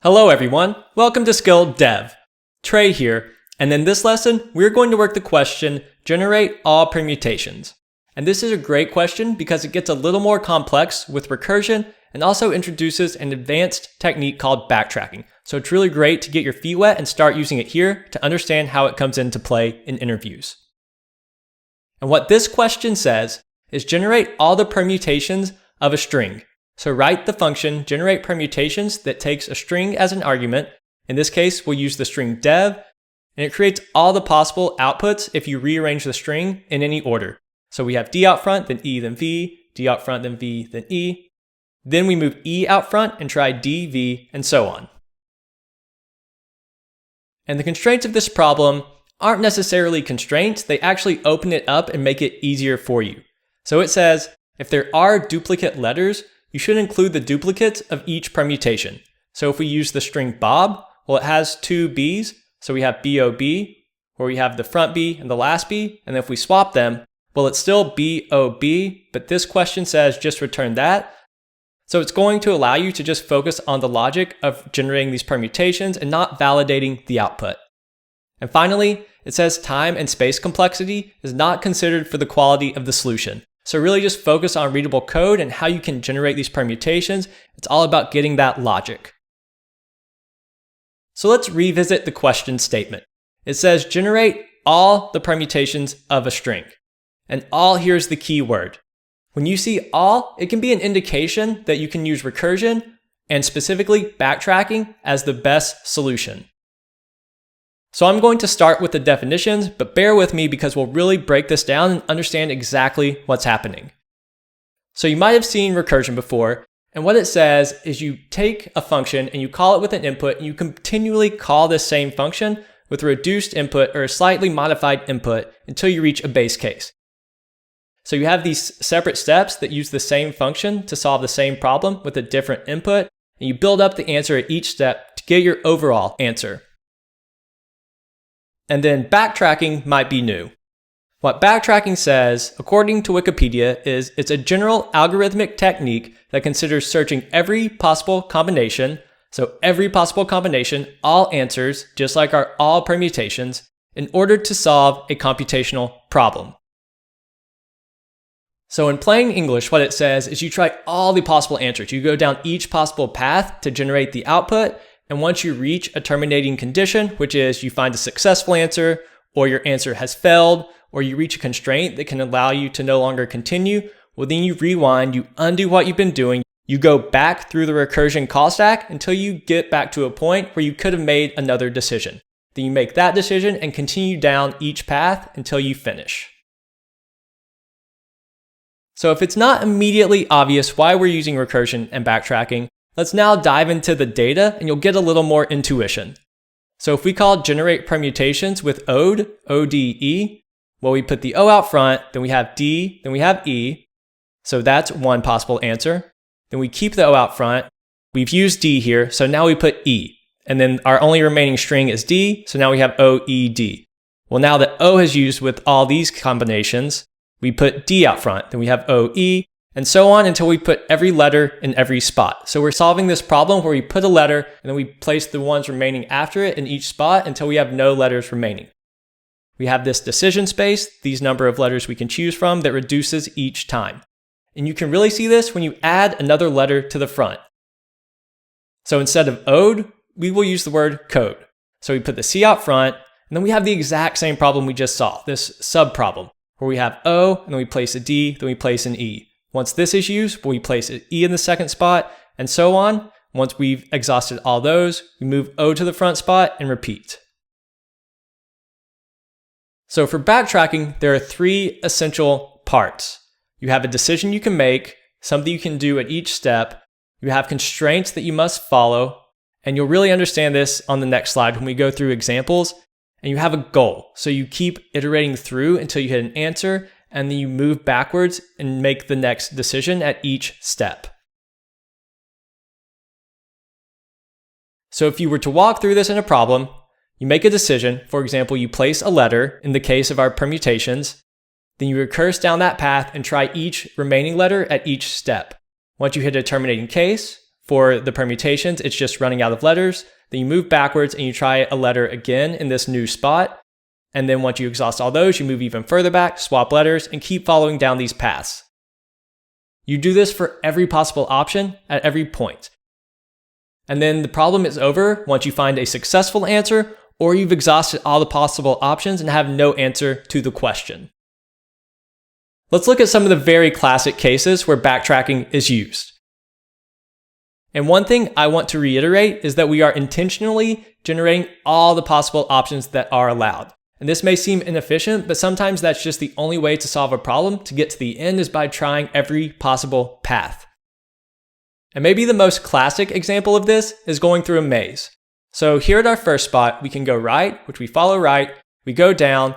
Hello everyone, welcome to Skill Dev. Trey here, and in this lesson, we're going to work the question, generate all permutations. And this is a great question because it gets a little more complex with recursion and also introduces an advanced technique called backtracking. So it's really great to get your feet wet and start using it here to understand how it comes into play in interviews. And what this question says is generate all the permutations of a string. So write the function generate permutations that takes a string as an argument. In this case, we'll use the string dev, and it creates all the possible outputs if you rearrange the string in any order. So we have D out front, then E, then V, D out front, then V, then E. Then we move E out front and try D, V, and so on. And the constraints of this problem aren't necessarily constraints, they actually open it up and make it easier for you. So it says, if there are duplicate letters, you should include the duplicates of each permutation. So if we use the string Bob, well, it has two B's. So we have BOB, where we have the front B and the last B. And if we swap them, well, it's still BOB, but this question says just return that. So it's going to allow you to just focus on the logic of generating these permutations and not validating the output. And finally, it says time and space complexity is not considered for the quality of the solution. So really just focus on readable code and how you can generate these permutations. It's all about getting that logic. So let's revisit the question statement. It says generate all the permutations of a string. And all here's the key word. When you see all, it can be an indication that you can use recursion and specifically backtracking as the best solution. So I'm going to start with the definitions, but bear with me because we'll really break this down and understand exactly what's happening. So you might have seen recursion before, and what it says is you take a function and you call it with an input, and you continually call this same function with a reduced input or a slightly modified input until you reach a base case. So you have these separate steps that use the same function to solve the same problem with a different input, and you build up the answer at each step to get your overall answer. And then backtracking might be new. What backtracking says, according to Wikipedia, is it's a general algorithmic technique that considers searching every possible combination, so every possible combination, all answers, just like our all permutations, in order to solve a computational problem. So in plain English, what it says is you try all the possible answers. You go down each possible path to generate the output. And once you reach a terminating condition, which is you find a successful answer, or your answer has failed, or you reach a constraint that can allow you to no longer continue, well, then you rewind, you undo what you've been doing, you go back through the recursion call stack until you get back to a point where you could have made another decision. Then you make that decision and continue down each path until you finish. So if it's not immediately obvious why we're using recursion and backtracking, let's now dive into the data and you'll get a little more intuition. So if we call generate permutations with ODE, O-D-E, well, we put the O out front, then we have D, then we have E. So that's one possible answer. Then we keep the O out front. We've used D here, so now we put E. And then our only remaining string is D, so now we have O-E-D. Well, now that O is used with all these combinations, we put D out front, then we have O-E, and so on until we put every letter in every spot. So we're solving this problem where we put a letter and then we place the ones remaining after it in each spot until we have no letters remaining. We have this decision space, these number of letters we can choose from, that reduces each time. And you can really see this when you add another letter to the front. So instead of ode, we will use the word code. So we put the C out front, and then we have the exact same problem we just saw, this sub-problem, where we have O, and then we place a D, then we place an E. Once this is used, we place an E in the second spot, and so on. Once we've exhausted all those, we move O to the front spot and repeat. So for backtracking, there are three essential parts. You have a decision you can make, something you can do at each step, you have constraints that you must follow, and you'll really understand this on the next slide when we go through examples, and you have a goal. So you keep iterating through until you hit an answer, and then you move backwards and make the next decision at each step. So if you were to walk through this in a problem, you make a decision. For example, you place a letter in the case of our permutations, then you recurse down that path and try each remaining letter at each step. Once you hit a terminating case, For the permutations, it's just running out of letters. Then you move backwards and you try a letter again in this new spot. And then once you exhaust all those, you move even further back, swap letters, and keep following down these paths. You do this for every possible option at every point. And then the problem is over once you find a successful answer or you've exhausted all the possible options and have no answer to the question. Let's look at some of the very classic cases where backtracking is used. And one thing I want to reiterate is that we are intentionally generating all the possible options that are allowed. And this may seem inefficient, but sometimes that's just the only way to solve a problem to get to the end is by trying every possible path. And maybe the most classic example of this is going through a maze. So here at our first spot, we can go right, which we follow right, we go down,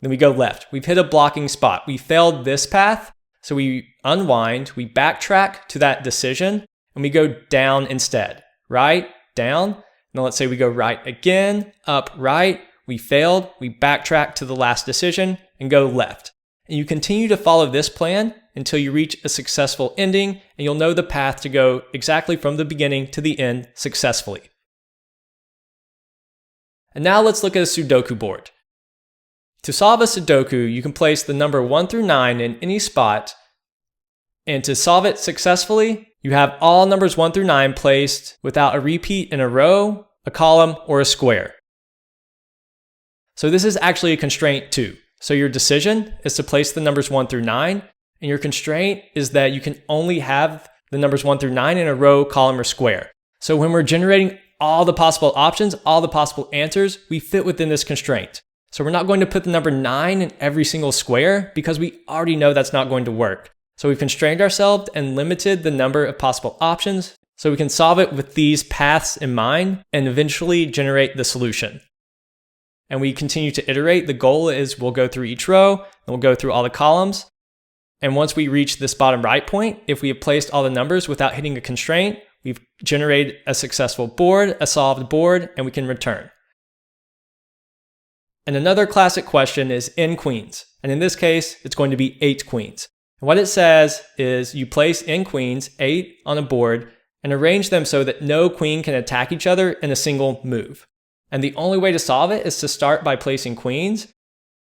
then we go left. We've hit a blocking spot. We failed this path, so we unwind, we backtrack to that decision, and we go down instead. Right, down, and let's say we go right again, up, right, we failed, we backtrack to the last decision and go left. And you continue to follow this plan until you reach a successful ending and you'll know the path to go exactly from the beginning to the end successfully. And now let's look at a Sudoku board. To solve a Sudoku, you can place the number 1 through 9 in any spot. And to solve it successfully, you have all numbers 1 through 9 placed without a repeat in a row, a column, or a square. So this is actually a constraint too. So your decision is to place the numbers 1 through 9, and your constraint is that you can only have the numbers 1 through 9 in a row, column, or square. So when we're generating all the possible options, all the possible answers, we fit within this constraint. So we're not going to put the number 9 in every single square because we already know that's not going to work. So we've constrained ourselves and limited the number of possible options so we can solve it with these paths in mind and eventually generate the solution. And we continue to iterate. The goal is we'll go through each row, and we'll go through all the columns. And once we reach this bottom right point, if we have placed all the numbers without hitting a constraint, we've generated a successful board, a solved board, and we can return. And another classic question is n queens. And in this case, it's going to be 8 queens. And what it says is you place n queens, 8, on a board, and arrange them so that no queen can attack each other in a single move. And the only way to solve it is to start by placing queens.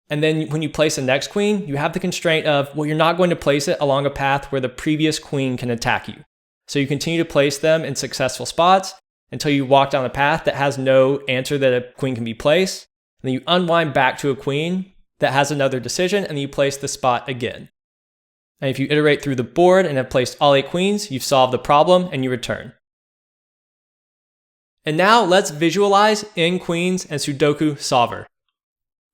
And then when you place the next queen, you have the constraint of, well, you're not going to place it along a path where the previous queen can attack you. So you continue to place them in successful spots until you walk down a path that has no answer that a queen can be placed. And then you unwind back to a queen that has another decision, and then you place the spot again. And if you iterate through the board and have placed all 8 queens, you've solved the problem and you return. And now let's visualize n queens and Sudoku solver.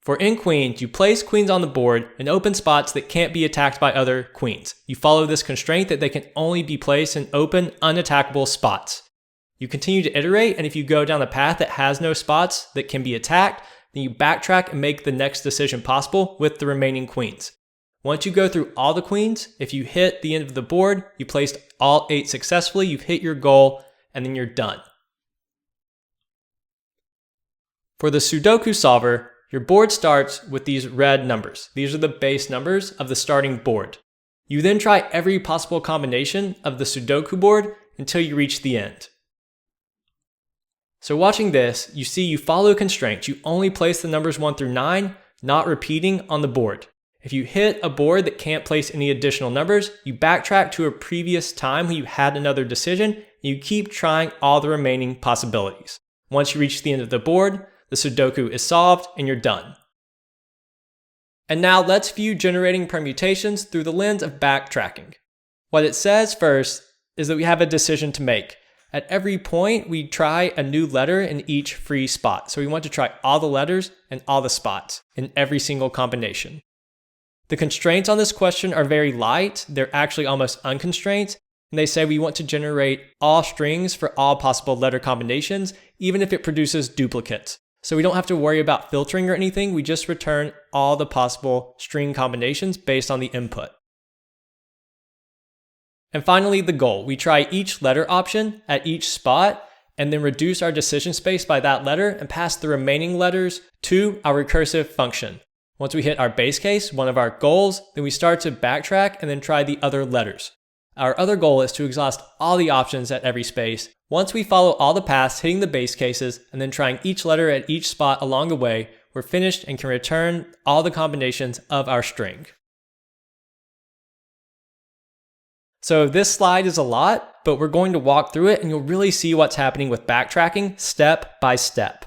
For n queens, you place queens on the board in open spots that can't be attacked by other queens. You follow this constraint that they can only be placed in open, unattackable spots. You continue to iterate, and if you go down the path that has no spots that can be attacked, then you backtrack and make the next decision possible with the remaining queens. Once you go through all the queens, if you hit the end of the board, you placed all 8 successfully, you've hit your goal, and then you're done. For the Sudoku solver, your board starts with these red numbers. These are the base numbers of the starting board. You then try every possible combination of the Sudoku board until you reach the end. So watching this, you see you follow constraints. You only place the numbers 1 through 9, not repeating on the board. If you hit a board that can't place any additional numbers, you backtrack to a previous time when you had another decision, and you keep trying all the remaining possibilities. Once you reach the end of the board, the Sudoku is solved and you're done. And now let's view generating permutations through the lens of backtracking. What it says first is that we have a decision to make. At every point, we try a new letter in each free spot. So we want to try all the letters and all the spots in every single combination. The constraints on this question are very light. They're actually almost unconstrained. And they say we want to generate all strings for all possible letter combinations, even if it produces duplicates. So we don't have to worry about filtering or anything. We just return all the possible string combinations based on the input. And finally, the goal. We try each letter option at each spot and then reduce our decision space by that letter and pass the remaining letters to our recursive function. Once we hit our base case, one of our goals, then we start to backtrack and then try the other letters. Our other goal is to exhaust all the options at every space. Once we follow all the paths hitting the base cases and then trying each letter at each spot along the way, we're finished and can return all the combinations of our string. So this slide is a lot, but we're going to walk through it and you'll really see what's happening with backtracking step by step.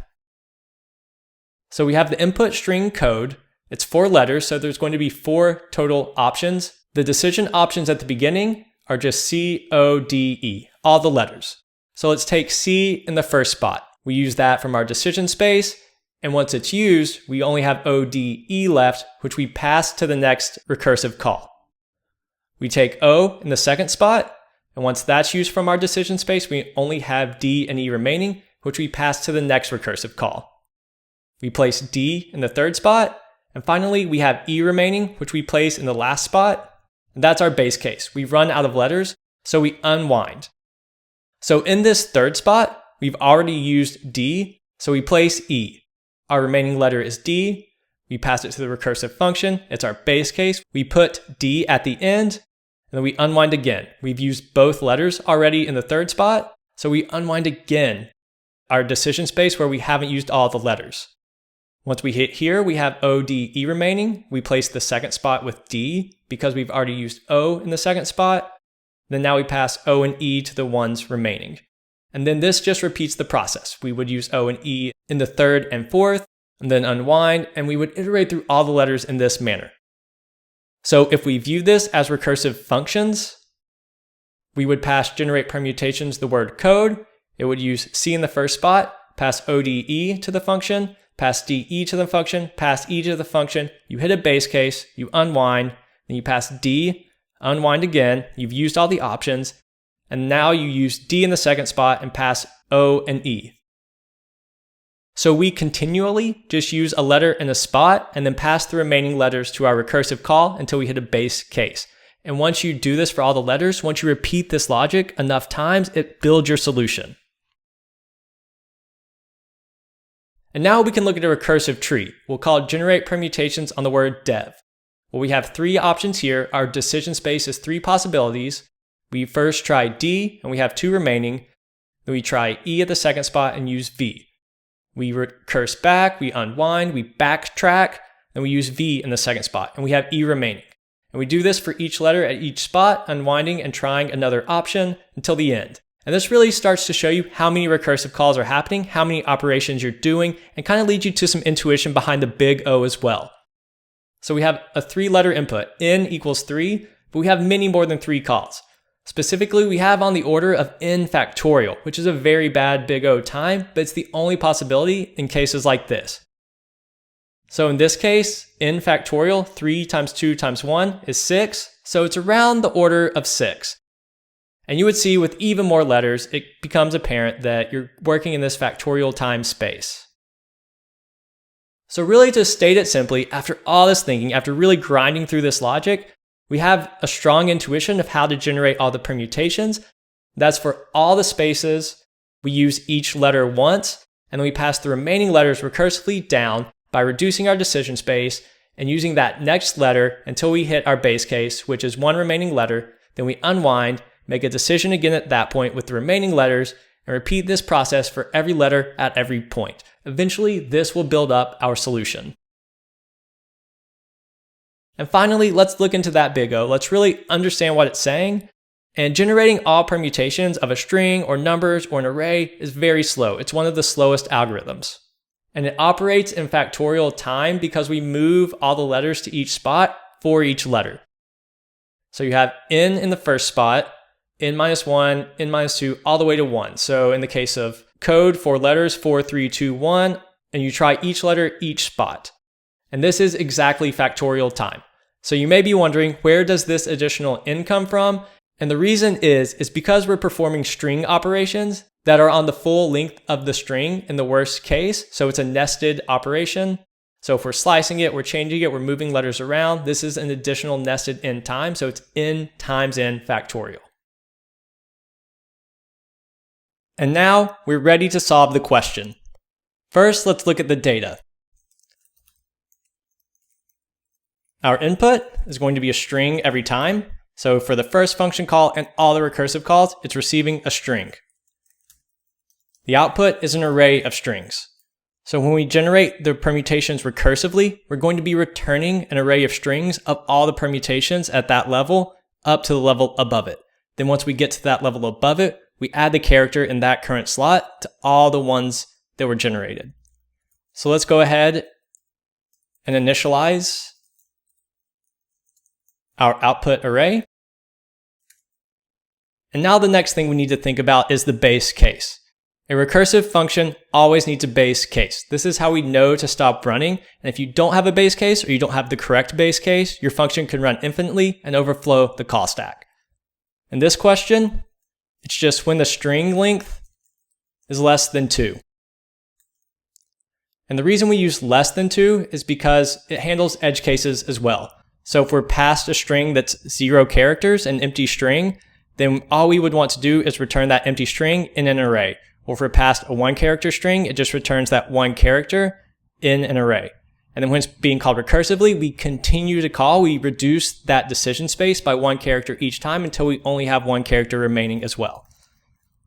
So we have the input string code. It's 4 letters, so there's going to be 4 total options. The decision options at the beginning are just C, O, D, E, all the letters. So let's take C in the first spot. We use that from our decision space, and once it's used, we only have O, D, E left, which we pass to the next recursive call. We take O in the second spot, and once that's used from our decision space, we only have D and E remaining, which we pass to the next recursive call. We place D in the third spot, and finally we have E remaining, which we place in the last spot. And that's our base case. We've run out of letters, so we unwind. So in this third spot, we've already used D, so we place E. Our remaining letter is D. We pass it to the recursive function. It's our base case. We put D at the end, and then we unwind again. We've used both letters already in the third spot, so we unwind again our decision space where we haven't used all the letters. Once we hit here, we have O, D, E remaining. We place the second spot with D because we've already used O in the second spot. Then now we pass O and E to the ones remaining. And then this just repeats the process. We would use O and E in the third and fourth, and then unwind, and we would iterate through all the letters in this manner. So if we view this as recursive functions, we would pass generate permutations the word code. It would use C in the first spot, pass ODE to the function, pass DE to the function, pass E to the function. You hit a base case, you unwind, then you pass D, unwind again. You've used all the options, and now you use D in the second spot and pass O and E. So we continually just use a letter in a spot and then pass the remaining letters to our recursive call until we hit a base case. And once you do this for all the letters, once you repeat this logic enough times, it builds your solution. And now we can look at a recursive tree. We'll call generate permutations on the word dev. Well, we have 3 options here. Our decision space is 3 possibilities. We first try D, and we have 2 remaining. Then we try E at the second spot and use V. We recurse back, we unwind, we backtrack, and we use V in the second spot, and we have E remaining. And we do this for each letter at each spot, unwinding and trying another option until the end. And this really starts to show you how many recursive calls are happening, how many operations you're doing, and kind of leads you to some intuition behind the big O as well. So we have a 3-letter input, n equals 3, but we have many more than 3 calls. Specifically, we have on the order of n factorial, which is a very bad big O time, but it's the only possibility in cases like this. So in this case, n factorial, 3 times 2 times 1 is 6, so it's around the order of 6. And you would see with even more letters, it becomes apparent that you're working in this factorial time space. So really, to state it simply, after all this thinking, after really grinding through this logic, we have a strong intuition of how to generate all the permutations. That's for all the spaces. We use each letter once, and then we pass the remaining letters recursively down by reducing our decision space and using that next letter until we hit our base case, which is 1 remaining letter. Then we unwind, make a decision again at that point with the remaining letters, and repeat this process for every letter at every point. Eventually, this will build up our solution. And finally, let's look into that big O. Let's really understand what it's saying. And generating all permutations of a string or numbers or an array is very slow. It's one of the slowest algorithms. And it operates in factorial time because we move all the letters to each spot for each letter. So you have n in the first spot, n minus 1, n minus 2, all the way to 1. So in the case of code, 4 letters, 4, 3, 2, 1, and you try each letter, each spot. And this is exactly factorial time. So you may be wondering, where does this additional n come from? And the reason is because we're performing string operations that are on the full length of the string in the worst case. So it's a nested operation. So if we're slicing it, we're changing it, we're moving letters around, this is an additional nested n time. So it's n times n factorial. And now we're ready to solve the question. First, let's look at the data. Our input is going to be a string every time. So for the first function call and all the recursive calls, it's receiving a string. The output is an array of strings. So when we generate the permutations recursively, we're going to be returning an array of strings of all the permutations at that level up to the level above it. Then once we get to that level above it, we add the character in that current slot to all the ones that were generated. So let's go ahead and initialize our output array. And now the next thing we need to think about is the base case. A recursive function always needs a base case. This is how we know to stop running. And if you don't have a base case or you don't have the correct base case, your function can run infinitely and overflow the call stack. In this question, it's just when the string length is less than 2. And the reason we use less than 2 is because it handles edge cases as well. So if we're past a string that's 0 characters, an empty string, then all we would want to do is return that empty string in an array. Or if we're past a 1 character string, it just returns that 1 character in an array. And then when it's being called recursively, we continue to call. We reduce that decision space by 1 character each time until we only have 1 character remaining as well.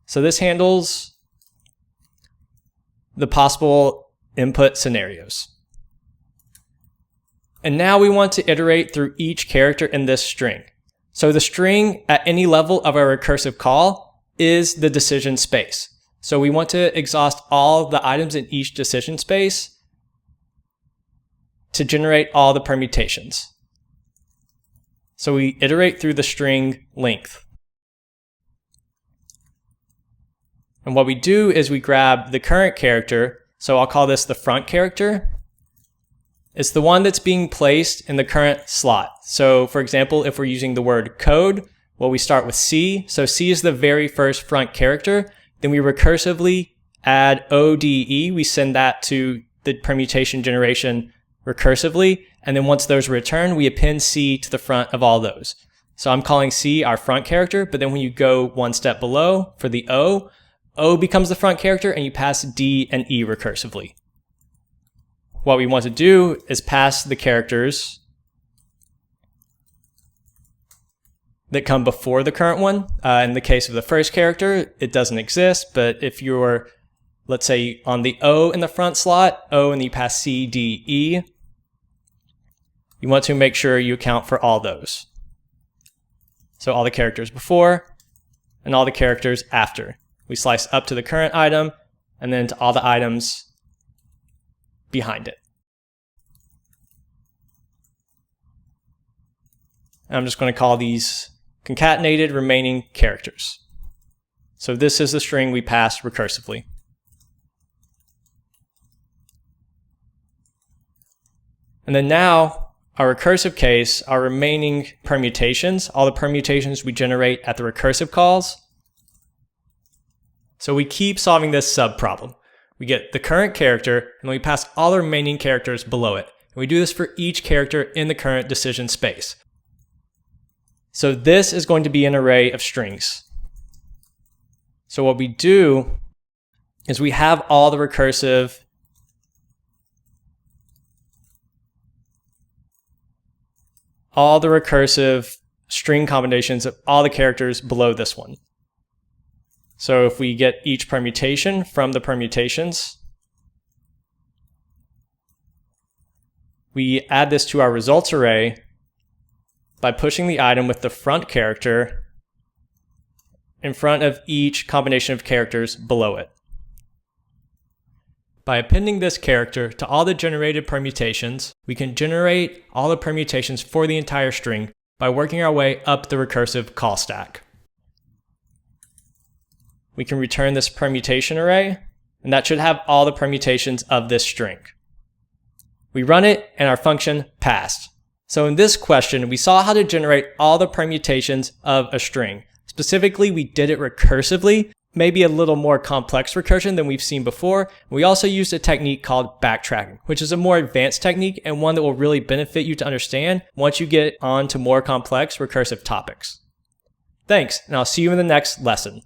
So this handles the possible input scenarios. And now we want to iterate through each character in this string. So the string at any level of our recursive call is the decision space. So we want to exhaust all the items in each decision space to generate all the permutations. So we iterate through the string length. And what we do is we grab the current character, so I'll call this the front character. It's the one that's being placed in the current slot. So for example, if we're using the word code, well, we start with C. So C is the very first front character. Then we recursively add ODE. We send that to the permutation generation recursively. And then once those return, we append C to the front of all those. So I'm calling C our front character, but then when you go one step below for the O becomes the front character and you pass D and E recursively. What we want to do is pass the characters that come before the current one. In the case of the first character, it doesn't exist, but if you're, let's say, on the O in the front slot, O and you pass C, D, E, you want to make sure you account for all those. So all the characters before and all the characters after. We slice up to the current item and then to all the items behind it. And I'm just going to call these concatenated remaining characters. So this is the string we passed recursively. And then now our recursive case, our remaining permutations, all the permutations we generate at the recursive calls. So we keep solving this subproblem. We get the current character and we pass all the remaining characters below it. And we do this for each character in the current decision space. So this is going to be an array of strings. So what we do is we have all the recursive string combinations of all the characters below this one. So if we get each permutation from the permutations, we add this to our results array by pushing the item with the front character in front of each combination of characters below it. By appending this character to all the generated permutations, we can generate all the permutations for the entire string by working our way up the recursive call stack. We can return this permutation array, and that should have all the permutations of this string. We run it, and our function passed. So in this question, we saw how to generate all the permutations of a string. Specifically, we did it recursively, maybe a little more complex recursion than we've seen before. We also used a technique called backtracking, which is a more advanced technique and one that will really benefit you to understand once you get on to more complex recursive topics. Thanks, and I'll see you in the next lesson.